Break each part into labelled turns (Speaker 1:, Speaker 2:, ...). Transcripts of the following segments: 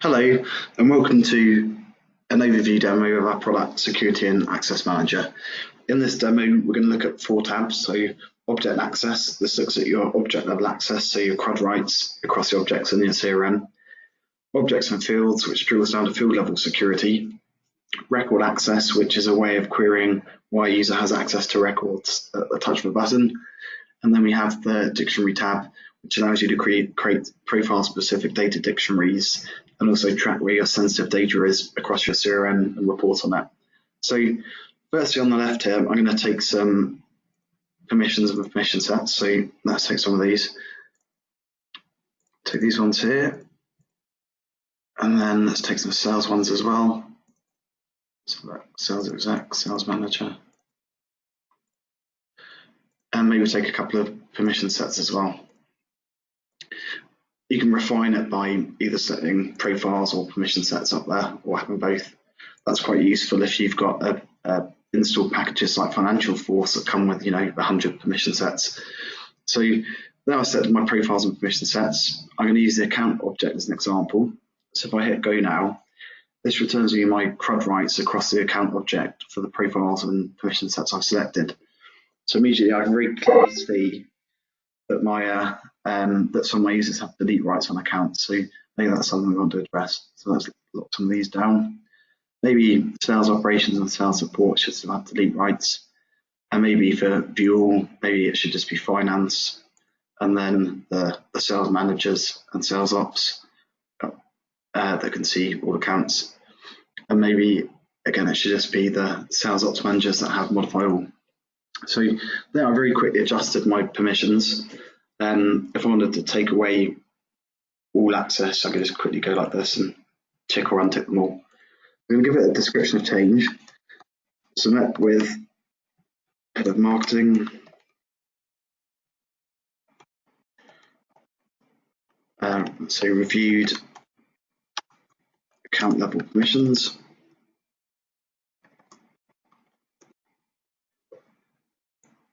Speaker 1: Hello, and welcome to an overview demo of our product Security and Access Manager. In this demo, we're going to look at 4 tabs. So Object Access, this looks at your object level access, so your CRUD rights across your objects in your CRM. Objects and Fields, which drills down to field level security. Record Access, which is a way of querying why a user has access to records at the touch of a button. And then we have the Dictionary tab, which allows you to create profile-specific data dictionaries and also track where your sensitive data is across your CRM and report on that. So firstly, on the left here, I'm going to take some permissions of permission sets. So let's take some of these. Take these ones here. And then let's take some sales ones as well. Select sales exec, sales manager. And maybe take a couple of permission sets as well. You can refine it by either setting profiles or permission sets up there, or having both. That's quite useful if you've got installed packages like Financial Force that come with 100 permission sets. So now I've set my profiles and permission sets. I'm going to use the account object as an example. So if I hit go now, this returns me my CRUD rights across the account object for the profiles and permission sets I've selected. So immediately I can very clearly see that that some of my users have delete rights on accounts. So maybe that's something we want to address. So let's lock some of these down. Maybe sales operations and sales support should still have delete rights. And maybe for view all, maybe it should just be finance, and then the sales managers and sales ops that can see all accounts. And maybe again it should just be the sales ops managers that have modify all. So there I very quickly adjusted my permissions. If I wanted to take away all access, I could just quickly go like this and tick or untick them all. I'm going to give it a description of change. Submit with head of marketing. So reviewed account level permissions.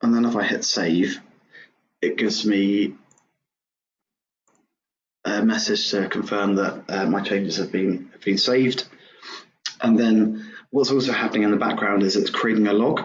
Speaker 1: And then if I hit save, it gives me a message to confirm that my changes have been saved. And then what's also happening in the background is it's creating a log.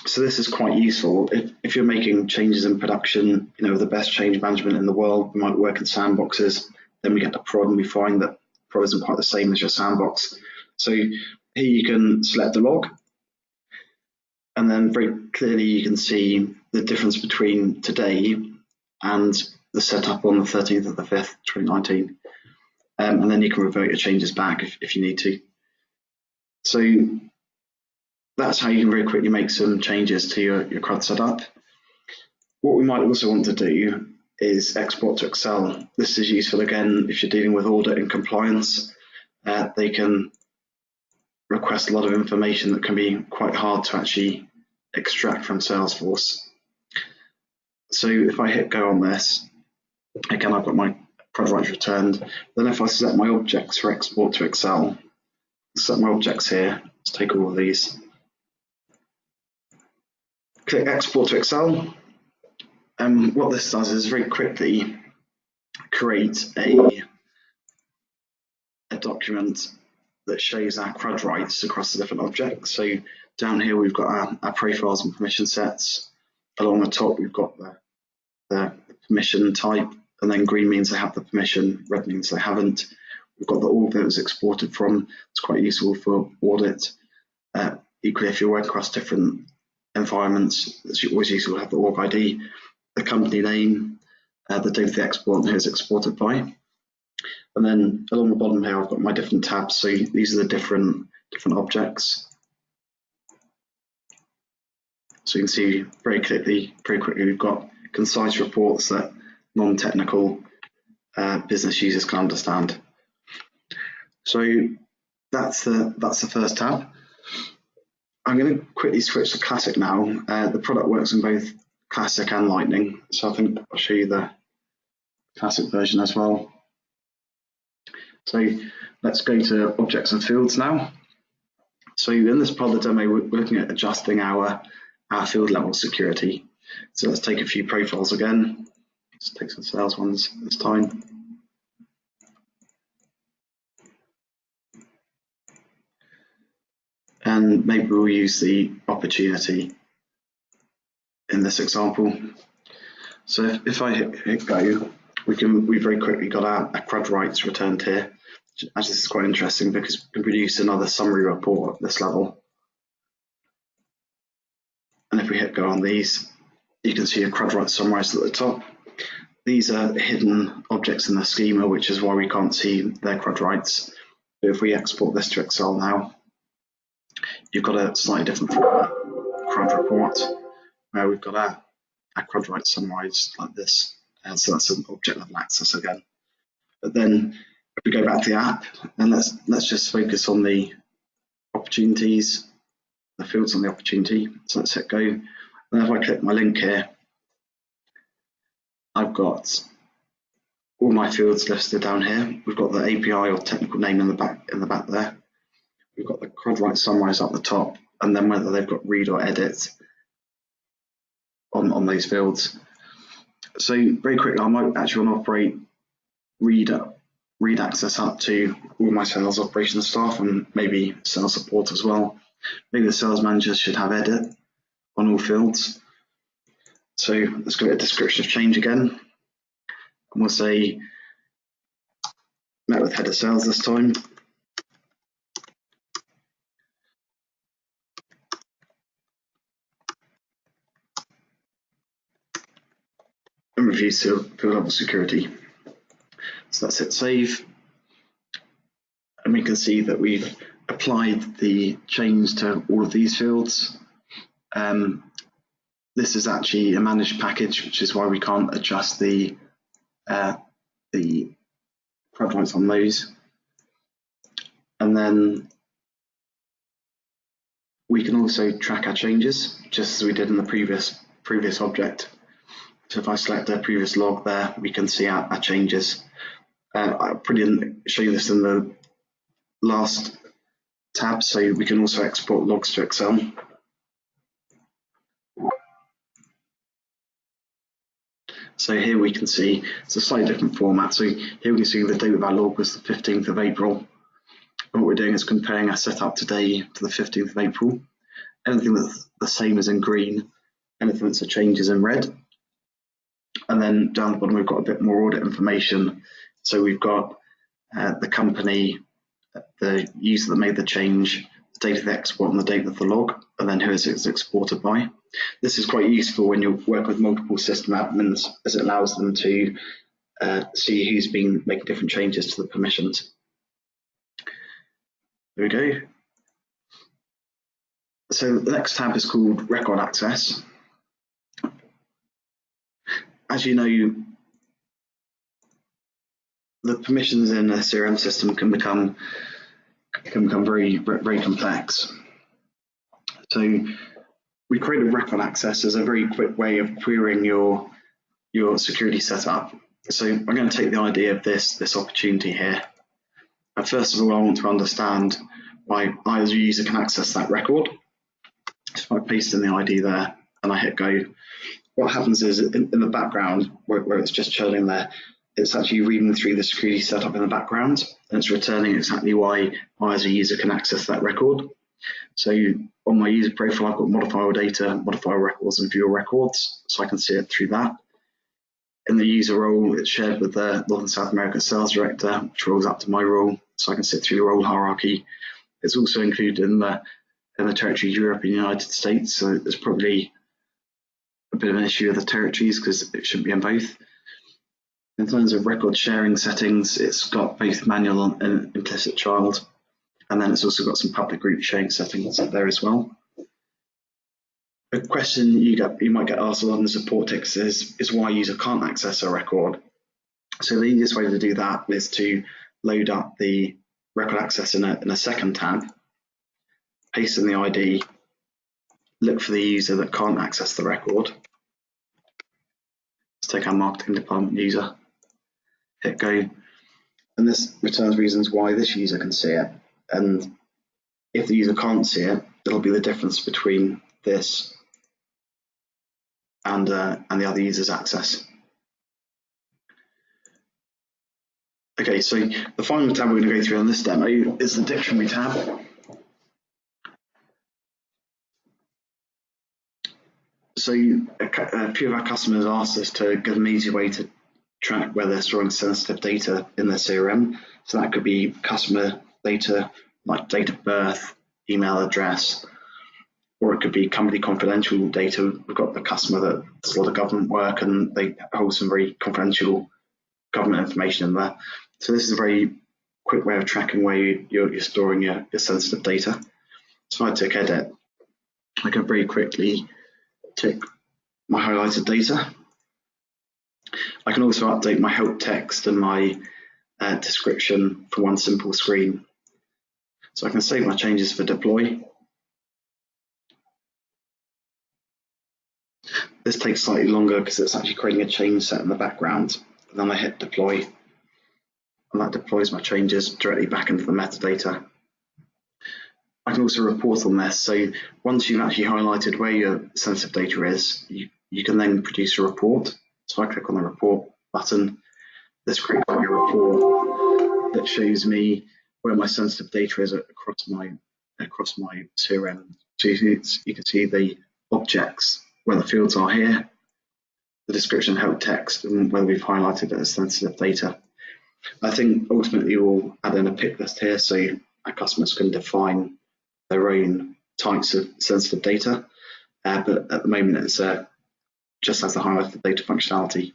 Speaker 1: So this is quite useful if you're making changes in production, the best change management in the world. We might work in sandboxes, then we get to prod and we find that prod isn't quite the same as your sandbox. So here you can select the log, and then very clearly you can see the difference between today and the setup on the 13th of the 5th, 2019. And then you can revert your changes back if you need to. So that's how you can very quickly make some changes to your CRUD setup. What we might also want to do is export to Excel. This is useful again if you're dealing with audit and compliance. They can request a lot of information that can be quite hard to actually extract from Salesforce. So if I hit go on this, again I've got my CRUD rights returned. Then if I select my objects for export to Excel, set my objects here, let's take all of these. Click export to Excel, and what this does is very quickly create a document that shows our CRUD rights across the different objects. So down here we've got our profiles and permission sets. Along the top we've got the permission type, and then green means they have the permission, red means they haven't. We've got the org that it was exported from. It's quite useful for audit. Equally, if you're working across different environments, it's always useful to have the org ID, the company name, the date of the export, and who it's exported by. And then along the bottom here, I've got my different tabs. So these are the different objects. So you can see very quickly, we've got concise reports that non-technical business users can understand. So that's the first tab. I'm going to quickly switch to Classic now. The product works in both Classic and Lightning, so I think I'll show you the Classic version as well. So let's go to Objects and Fields now. So in this part of the demo, we're looking at adjusting our field level security. So let's take a few profiles again. Let's take some sales ones this time. And maybe we'll use the opportunity in this example. So if I hit go, we very quickly got our CRUD rights returned here. Actually, this is quite interesting because we can produce another summary report at this level. And if we hit go on these, you can see a CRUD rights summarized at the top. These are hidden objects in the schema, which is why we can't see their CRUD rights. But if we export this to Excel now, you've got a slightly different format, CRUD report, where we've got our CRUD rights summarized like this. And so that's an object level access again. But then if we go back to the app, and let's just focus on the opportunities, the fields on the opportunity. So let's hit go. And if I click my link here, I've got all my fields listed down here. We've got the API or technical name in the back there. We've got the CRUD rights summarized at the top, and then whether they've got read or edit on those fields. So very quickly, I might actually want to operate read access up to all my sales operations staff and maybe sales support as well. Maybe the sales managers should have edit on all fields. So let's go to description of change again. And we'll say met with head of sales this time. And review field level security. So let's hit save. And we can see that we've applied the change to all of these fields. This is actually a managed package, which is why we can't adjust the CRUD rights on those. And then we can also track our changes, just as we did in the previous object. So if I select a previous log there, we can see our changes. I probably didn't show you this in the last tab, so we can also export logs to Excel. So here we can see it's a slightly different format. So here we can see the date of our log was the 15th of April. And what we're doing is comparing our setup today to the 15th of April. Anything that's the same is in green, anything that's a change is in red. And then down the bottom, we've got a bit more audit information. So we've got the company, the user that made the change, the date of the export and the date of the log, and then who it's exported by. This is quite useful when you work with multiple system admins, as it allows them to see who's been making different changes to the permissions. There we go. So the next tab is called Record Access. As you know, the permissions in a CRM system can become very complex. So we created record access as a very quick way of querying your security setup. So I'm going to take the idea of this opportunity here. And first of all, I want to understand why I as a user can access that record. So if I paste in the ID there and I hit go, what happens is in the background, where it's just churning there, it's actually reading through the security setup in the background, and it's returning exactly why I as a user can access that record. So on my user profile, I've got modifier data, modifier records, and viewer records, so I can see it through that. In the user role, it's shared with the North and South America sales director, which rolls up to my role, so I can sit through the role hierarchy. It's also included in the territory Europe and United States, so there's probably a bit of an issue with the territories because it shouldn't be in both. In terms of record sharing settings, it's got both manual and implicit child, and then it's also got some public group sharing settings up there as well. A question you might get asked a lot in the support tickets is why a user can't access a record. So the easiest way to do that is to load up the record access in a second tab, paste in the ID, look for the user that can't access the record. Let's take our marketing department user, hit go, and this returns reasons why this user can see it. And if the user can't see it, it'll be the difference between this and the other user's access. Okay, so the final tab we're going to go through on this demo is the dictionary tab. So a few of our customers asked us to give them an easy way to track where they're storing sensitive data in their CRM. So that could be customer data like date of birth, email address, or it could be company confidential data. We've got the customer that does a lot of government work and they hold some very confidential government information in there. So this is a very quick way of tracking where you're storing your sensitive data. So if I tick edit, I can very quickly tick my highlighted data. I can also update my help text and my description for one simple screen. So I can save my changes for deploy. This takes slightly longer because it's actually creating a change set in the background. And then I hit deploy, and that deploys my changes directly back into the metadata. I can also report on this. So once you've actually highlighted where your sensitive data is, you can then produce a report. So if I click on the report button, this creates a report that shows me where my sensitive data is across my CRM. So you can see the objects, where the fields are here, the description, help text, and whether we've highlighted it as sensitive data. I think ultimately we'll add in a pick list here so our customers can define their own types of sensitive data, but at the moment it's just has the highlighted data functionality.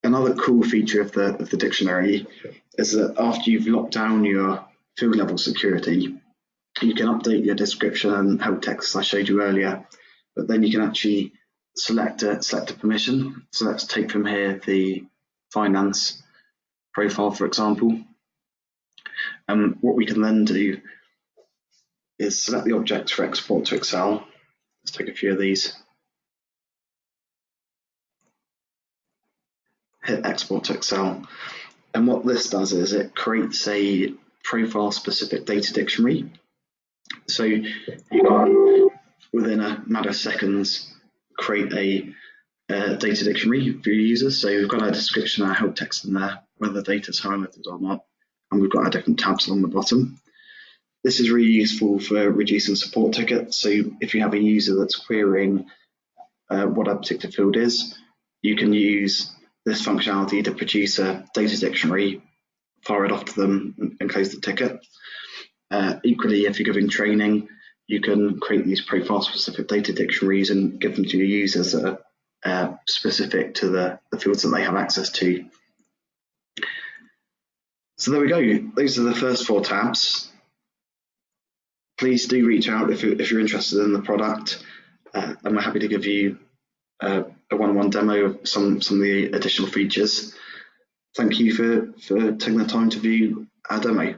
Speaker 1: Another cool feature of the dictionary is that after you've locked down your field level security, you can update your description and help text as I showed you earlier, but then you can actually select a permission. So let's take from here the finance profile, for example. And what we can then do is select the objects for export to Excel. Let's take a few of these. Hit export to Excel. And what this does is it creates a profile specific data dictionary. So you can, within a matter of seconds, create a data dictionary for your users. So we've got our description, our help text in there, whether the data is highlighted or not, and we've got our different tabs along the bottom. This is really useful for reducing support tickets. So if you have a user that's querying what a particular field is, you can use this functionality to produce a data dictionary, fire it off to them and close the ticket. Equally, if you're giving training, you can create these profile specific data dictionaries and give them to your users that are specific to the fields that they have access to. So there we go. Those are the first 4 tabs. Please do reach out if you're interested in the product, and we're happy to give you a one-on-one demo of some of the additional features. Thank you for taking the time to view our demo.